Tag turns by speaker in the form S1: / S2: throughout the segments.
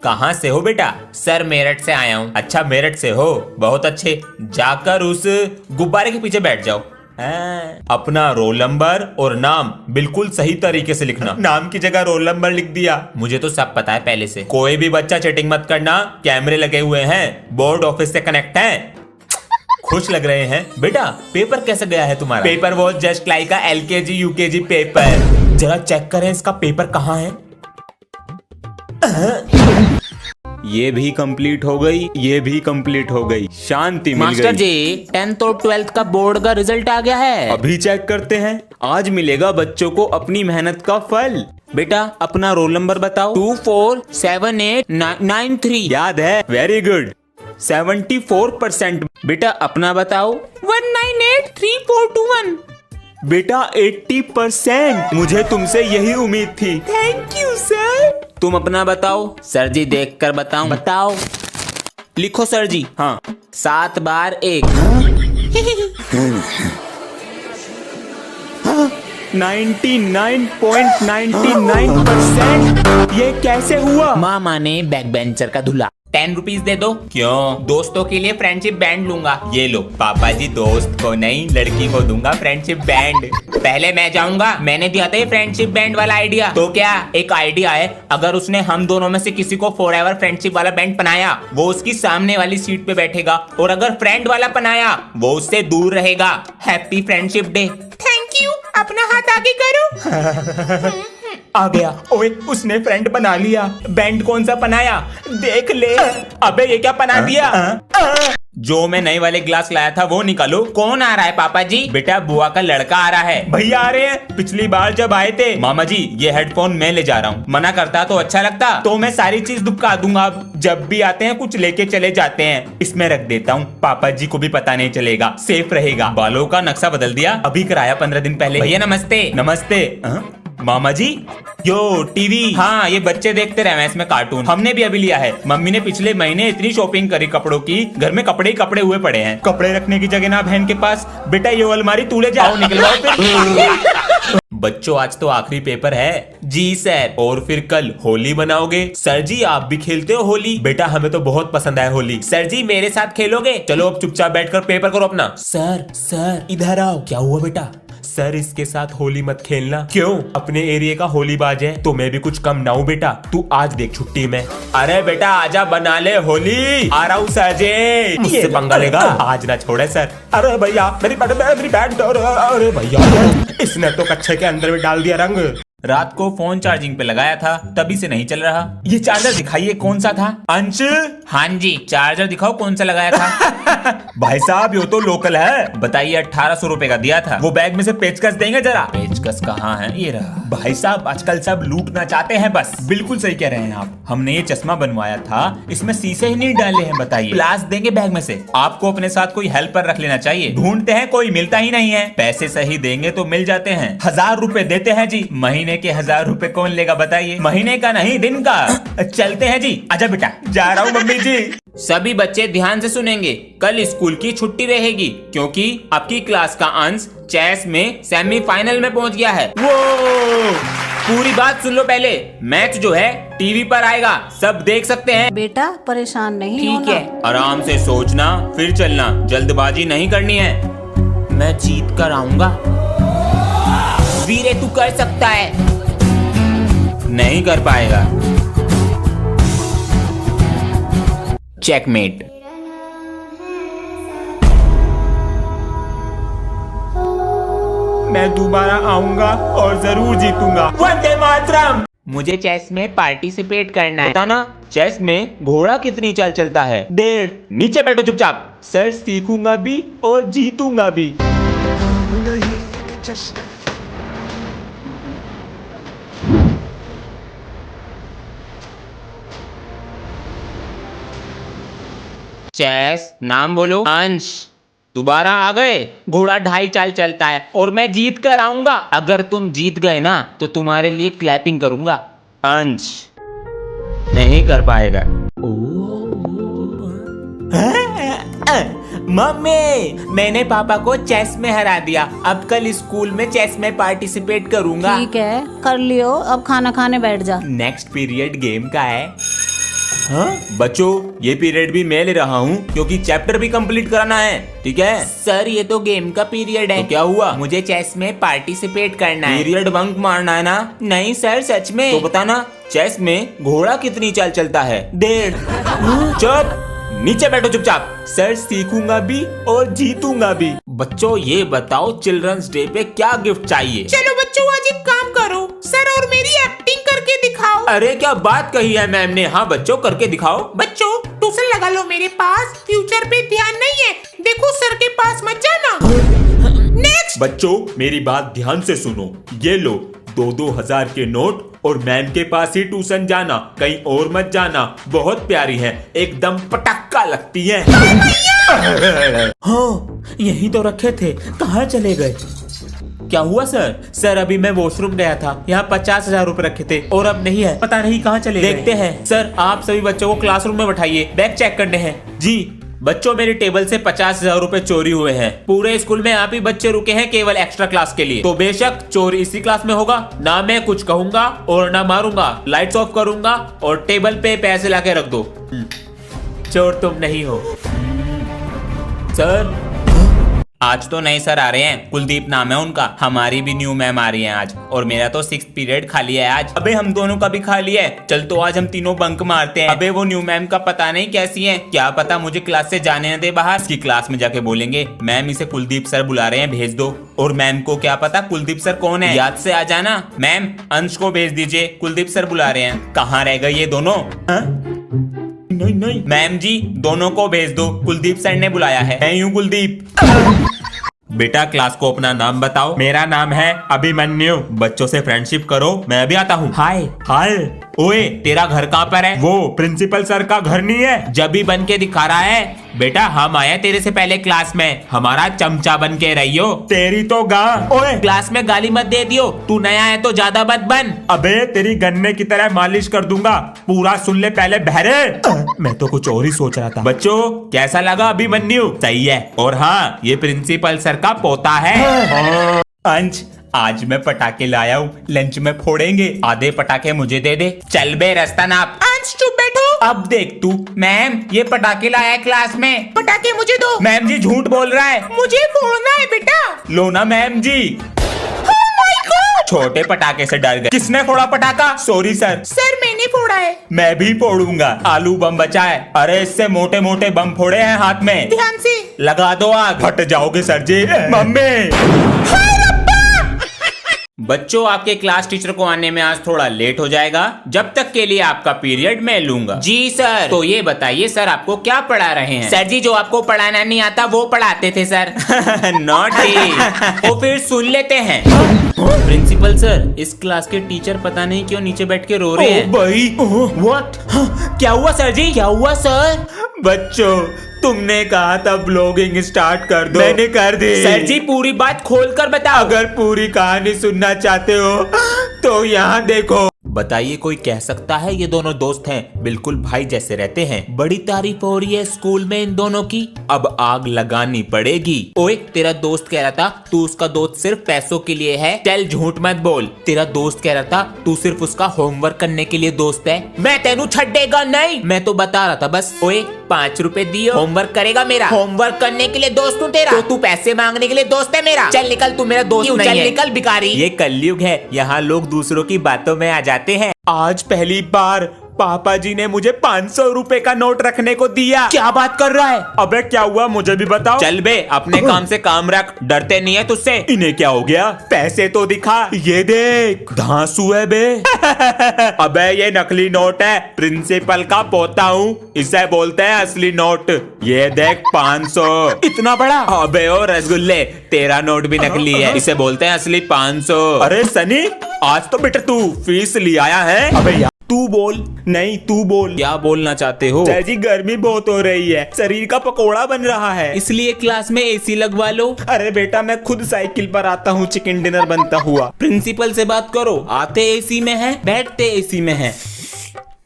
S1: कहाँ से हो बेटा? सर मेरठ से आया हूँ। अच्छा मेरठ से हो, बहुत अच्छे। जाकर उस गुब्बारे के पीछे बैठ जाओ। अपना रोल नंबर और नाम बिल्कुल सही तरीके से लिखना। नाम की जगह रोल नंबर लिख दिया। मुझे तो सब पता है पहले से। कोई भी बच्चा चीटिंग मत करना, कैमरे लगे हुए हैं, बोर्ड ऑफिस से कनेक्ट है। खुश लग रहे हैं बेटा। पेपर कैसा गया है तुम्हारा? पेपर वो just like LKG UKG paper. जरा चेक करें इसका पेपर कहाँ है। ये भी कंप्लीट हो गई, ये भी कंप्लीट हो गई। शांति मिल गई।
S2: मास्टर जी 10th और 12th का बोर्ड का रिजल्ट आ गया है।
S1: अभी चेक करते हैं। आज मिलेगा बच्चों को अपनी मेहनत का फल।
S2: बेटा अपना रोल नंबर बताओ। 247893।
S1: याद है? Very good, 74%।
S2: बेटा अपना बताओ। 1983421।
S1: बेटा 80%। मुझे तुमसे यही उम्मीद थी।
S2: Thank you sir. तुम अपना बताओ। सर जी देख कर बताऊं? बताओ। लिखो सर जी।
S1: हाँ
S2: 7 बार 1।
S1: 99.99%। ये कैसे हुआ?
S2: मामा ने बैक बेंचर का धुला। 10 रुपीज दे दो।
S1: क्यों?
S2: दोस्तों के लिए फ्रेंडशिप बैंड लूंगा।
S1: ये लो पापा जी, दोस्त को नहीं लड़की को दूंगा फ्रेंडशिप बैंड।
S2: पहले मैं जाऊंगा, मैंने दिया था ये फ्रेंडशिप बैंड वाला आइडिया। तो क्या एक आइडिया है, अगर उसने हम दोनों में से किसी को फॉरएवर फ्रेंडशिप वाला बैंड पहनाया, वो उसकी सामने वाली सीट पे बैठेगा, और अगर फ्रेंड वाला पहनाया वो उससे दूर रहेगा। Happy friendship day. Thank you. अपना हाथ आगे करो।
S1: आ गया। ओए उसने फ्रेंड बना लिया। बैंड कौन सा बनाया देख ले। अबे ये क्या बना दिया? जो मैं नए वाले ग्लास लाया था वो निकालो।
S2: कौन आ रहा है पापा जी?
S1: बेटा बुआ का लड़का आ रहा है। भैया आ रहे हैं। पिछली बार जब आए थे। मामा जी ये हेडफोन मैं ले जा रहा हूँ। मना करता तो अच्छा लगता, तो मैं सारी चीज दुबका दूंगा। जब भी आते हैं कुछ लेके चले जाते हैं। इसमें रख देता हूँ, पापा जी को भी पता नहीं चलेगा, सेफ रहेगा। बालों का नक्शा बदल दिया, अभी कराया 15 दिन पहले।
S2: भैया नमस्ते।
S1: नमस्ते। मामा जी यो टीवी। हाँ ये बच्चे देखते रहे इसमें कार्टून। हमने भी अभी लिया है। मम्मी ने पिछले महीने इतनी शॉपिंग करी कपड़ों की, घर में कपड़े ही कपड़े हुए पड़े हैं। कपड़े रखने की जगह ना बहन के पास। बेटा ये अलमारी तू ले जाओ, निकलवाओ फिर। बच्चों आज तो आखिरी पेपर है। जी सर। और फिर कल होली बनाओगे? सर जी आप भी खेलते हो होली? बेटा हमें तो बहुत पसंद है होली। सर जी मेरे साथ खेलोगे? चलो अब चुपचाप बैठकर पेपर करो अपना। सर इधर आओ। क्या हुआ बेटा? सर इसके साथ होली मत खेलना। क्यों? अपने एरिया का होली बाज है, तो मैं भी कुछ कम ना हूं बेटा। तू आज देख छुट्टी में। अरे बेटा आजा बना ले होली। आ रहा हूँ सर जी। मुझसे पंगा लेगा? आज ना छोड़े सर। अरे भैया मेरी बैट। अरे भैया इसने तो कच्चे के अंदर भी डाल दिया रंग। रात को फोन चार्जिंग पे लगाया था, तभी से नहीं चल रहा। ये चार्जर दिखाइए कौन सा था? अंश।
S2: हाँ जी चार्जर दिखाओ कौन सा लगाया था।
S1: भाई साहब ये तो लोकल है। बताइए 1800 रुपए का दिया था। वो बैग में से पेचकस देंगे जरा। पेचकस कहाँ है? ये रहा। भाई साहब आजकल सब लूटना चाहते हैं बस। बिल्कुल सही कह रहे हैं आप। हमने ये चश्मा बनवाया था, इसमें शीशे ही नहीं डाले हैं। बताइए ग्लास देंगे बैग में से। आपको अपने साथ कोई हेल्पर रख लेना चाहिए। ढूंढते हैं कोई मिलता ही नहीं है। पैसे सही देंगे तो मिल जाते हैं। 1000 रुपए देते हैं जी। महीने के 1000 रुपए कौन लेगा बताइए? महीने का नहीं दिन का। चलते हैं जी। आजा बेटा। जा रहा हूँ मम्मी जी।
S2: सभी बच्चे ध्यान से सुनेंगे। कल स्कूल की छुट्टी रहेगी क्योंकि आपकी क्लास का अंश चेस में सेमीफाइनल में पहुंच गया है।
S1: वो
S2: पूरी बात सुन लो पहले। मैच जो है टीवी पर आएगा, सब देख सकते हैं।
S3: बेटा परेशान नहीं होना।
S2: ठीक है।
S1: आराम से सोचना फिर चलना, जल्दबाजी नहीं करनी है।
S2: मैं जीत कर आऊंगा। वीरे तू कर सकता है।
S1: नहीं कर पाएगा।
S2: चेकमेट।
S1: मैं दोबारा आऊंगा और जरूर जीतूंगा। वंदे मातरम।
S2: मुझे चेस में पार्टिसिपेट करना है।
S1: ना चेस में घोड़ा कितनी चाल चलता है? 1.5। नीचे बैठो चुपचाप। सर सीखूंगा भी और जीतूंगा भी।
S2: चेस नाम बोलो। अंश दोबारा आ गए। घोड़ा 2.5 चाल चलता है और मैं जीत कर आऊंगा। अगर तुम जीत गए ना तो तुम्हारे लिए क्लैपिंग करूंगा।
S1: अंश नहीं कर पाएगा।
S2: मम्मी मैंने पापा को चेस में हरा दिया। अब कल स्कूल में चेस में पार्टिसिपेट करूंगा।
S3: ठीक है कर लियो, अब खाना खाने बैठ जा।
S1: नेक्स्ट पीरियड गेम का है। बच्चों ये पीरियड भी मैं ले रहा हूँ क्योंकि चैप्टर भी कंप्लीट कराना है, ठीक है?
S2: सर ये तो गेम का पीरियड है।
S1: तो क्या हुआ?
S2: मुझे चेस में पार्टिसिपेट करना है।
S1: पीरियड बंक मारना है ना?
S2: नहीं सर सच में।
S1: तो बताना चेस में घोड़ा कितनी चाल चलता है? 1.5। चुप, नीचे बैठो चुपचाप। सर सीखूंगा भी और जीतूंगा भी। बच्चों ये बताओ चिल्ड्रंस डे पे क्या गिफ्ट चाहिए?
S2: चलो बच्चों आज एक काम करो सर और मेरी एक्टिंग करके दिखाओ।
S1: अरे क्या बात कही है मैम ने। हाँ बच्चों करके दिखाओ।
S2: बच्चों ट्यूशन लगा लो मेरे पास, फ्यूचर पे ध्यान नहीं है। देखो सर के पास मत जाना। नेक्स्ट।
S1: बच्चों मेरी बात ध्यान से सुनो, ये लो 2-2 हजार के नोट और मैम के पास ही ट्यूशन जाना, कहीं और मत जाना। बहुत प्यारी है, एकदम पटक्का लगती है।
S2: हाँ यही तो रखे थे, कहाँ चले गए? क्या हुआ सर? सर अभी मैं वॉशरूम गया था, यहाँ 50,000 रुपए रखे थे और अब नहीं है, पता नहीं कहाँ चले गए। देखते हैं। सर आप सभी बच्चों को क्लासरूम में बैठाइए, बैग चेक करने हैं। जी बच्चों मेरी टेबल से 50,000 रुपए चोरी हुए हैं। पूरे स्कूल में आप ही बच्चे रुके हैं केवल एक्स्ट्रा क्लास के लिए, तो बेशक चोर इसी क्लास में होगा। ना मैं कुछ कहूंगा और ना मारूंगा, लाइट्स ऑफ करूंगा और टेबल पे पैसे लाके रख दो। चोर तुम नहीं हो। सर आज तो नए सर आ रहे हैं, कुलदीप नाम है उनका। हमारी भी न्यू मैम आ रही है आज और मेरा तो 6th पीरियड खाली है आज। अबे हम दोनों का भी खाली है, चल तो आज हम तीनों बंक मारते हैं। अबे वो न्यू मैम का पता नहीं कैसी है, क्या पता मुझे क्लास से जाने न दे बाहर। इसकी क्लास में जाके बोलेंगे मैम इसे कुलदीप सर बुला रहे हैं भेज दो। और मैम को क्या पता कुलदीप सर कौन है, याद से आ जाना। मैम अंश को भेज दीजिए, कुलदीप सर बुला रहे हैं। कहाँ रह गए ये दोनों? नहीं नहीं मैम जी दोनों को भेज दो, कुलदीप सर ने बुलाया है। मैं हूँ कुलदीप। बेटा क्लास को अपना नाम बताओ। मेरा नाम है अभिमन्यु। बच्चों से फ्रेंडशिप करो, मैं भी आता हूँ। हाय हाय। ओए तेरा घर कहाँ पर है? वो प्रिंसिपल सर का घर नहीं है, जब भी बन के दिखा रहा है। बेटा हम आए तेरे से पहले क्लास में, हमारा चमचा बन के रहियो। तेरी तो ओए क्लास में गाली मत दे दियो, तू नया है तो ज्यादा मत बन। अबे तेरी गन्ने की तरह मालिश कर दूंगा, पूरा सुन ले पहले बहरे। मैं तो कुछ और ही सोच रहा था। बच्चों कैसा लगा अभिमन्यु? सही है। और हाँ ये प्रिंसिपल सर का पोता है। अंश आज मैं पटाखे लाया हूँ, लंच में फोड़ेंगे, आधे पटाखे मुझे दे दे। चल बे रास्ता नाप। अंश चुप बैठो। अब देख तू। मैम ये पटाखे लाया है क्लास में, पटाखे मुझे दो। मैम जी झूठ बोल रहा है, मुझे फोड़ना है बेटा। लो ना मैम जी। छोटे पटाखे से डर गए। किसने फोड़ा पटाखा? Sorry sir. सर मैंने फोड़ा है। मैं भी फोड़ूंगा। आलू बम बचा है। अरे इससे मोटे मोटे बम फोड़े हैं हाथ में। ध्यान से लगा दो आग। फट जाओगे सर जी। मम्मी। बच्चों आपके क्लास टीचर को आने में आज थोड़ा लेट हो जाएगा, जब तक के लिए आपका पीरियड मैं लूंगा। जी सर। तो ये बताइए सर आपको क्या पढ़ा रहे हैं? सर जी जो आपको पढ़ाना नहीं आता वो पढ़ाते थे सर। नॉटी। तो फिर सुन लेते हैं। प्रिंसिपल सर इस क्लास के टीचर पता नहीं क्यों नीचे बैठ के रो रहे हैं। भाई व्हाट? क्या हुआ सर जी? क्या हुआ सर? बच्चों तुमने कहा था ब्लॉगिंग स्टार्ट कर दो, मैंने कर दी। सर जी पूरी बात खोलकर बताओ। अगर पूरी कहानी सुनना चाहते हो तो यहाँ देखो। बताइए कोई कह सकता है ये दोनों दोस्त हैं, बिल्कुल भाई जैसे रहते हैं। बड़ी तारीफ हो रही है स्कूल में इन दोनों की, अब आग लगानी पड़ेगी। ओए तेरा दोस्त कह रहा था तू उसका दोस्त सिर्फ पैसों के लिए है। चल झूठ मत बोल। तेरा दोस्त कह रहा था तू सिर्फ उसका होमवर्क करने के लिए दोस्त है। मैं तेनू छड्डेगा नहीं, मैं तो बता रहा था बस। ओए 5 रुपए दियो, होमवर्क करेगा मेरा। होमवर्क करने के लिए दोस्त हूँ तेरा, तो तू पैसे मांगने के लिए दोस्त है मेरा। चल निकल, तू मेरा दोस्त नहीं है। चल निकल भिखारी। ये कलयुग है, यहाँ लोग दूसरों की बातों में आ जाते हैं। आज पहली बार पापा जी ने मुझे 500 रुपए का नोट रखने को दिया। क्या बात कर रहा है? अबे क्या हुआ मुझे भी बताओ। चल बे अपने काम से काम रख, डरते नहीं है तुझसे। इन्हें क्या हो गया? पैसे तो दिखा, ये देख धांसू है बे। अबे ये नकली नोट है, प्रिंसिपल का पोता हूँ, इसे बोलते हैं असली नोट। ये देख 500। इतना बड़ा? अबे ओ रसगुल्ले तेरा नोट भी नकली है, इसे बोलते हैं असली 500। अरे सनी आज तो बेटा तू फीस ले आया है। अबे यार तू बोल। नहीं तू बोल। क्या बोलना चाहते हो? जय जी गर्मी बहुत हो रही है, शरीर का पकोड़ा बन रहा है, इसलिए क्लास में एसी लगवा लो। अरे बेटा मैं खुद साइकिल पर आता हूँ चिकन डिनर बनता हुआ। प्रिंसिपल से बात करो, आते एसी में है, बैठते एसी में है।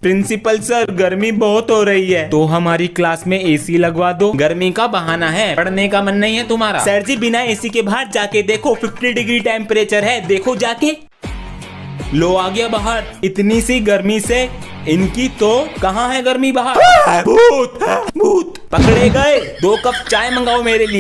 S2: प्रिंसिपल सर गर्मी बहुत हो रही है, तो हमारी क्लास में एसी लगवा दो। गर्मी का बहाना है, पढ़ने का मन नहीं है तुम्हारा? सर जी बिना एसी के बाहर जाके देखो, 50 डिग्री टेम्परेचर है, देखो जाके। लो आ गया बाहर। इतनी सी गर्मी से इनकी तो कहाँ है गर्मी बाहर। भूत भूत पकड़े गए। 2 कप चाय मंगाओ मेरे लिए।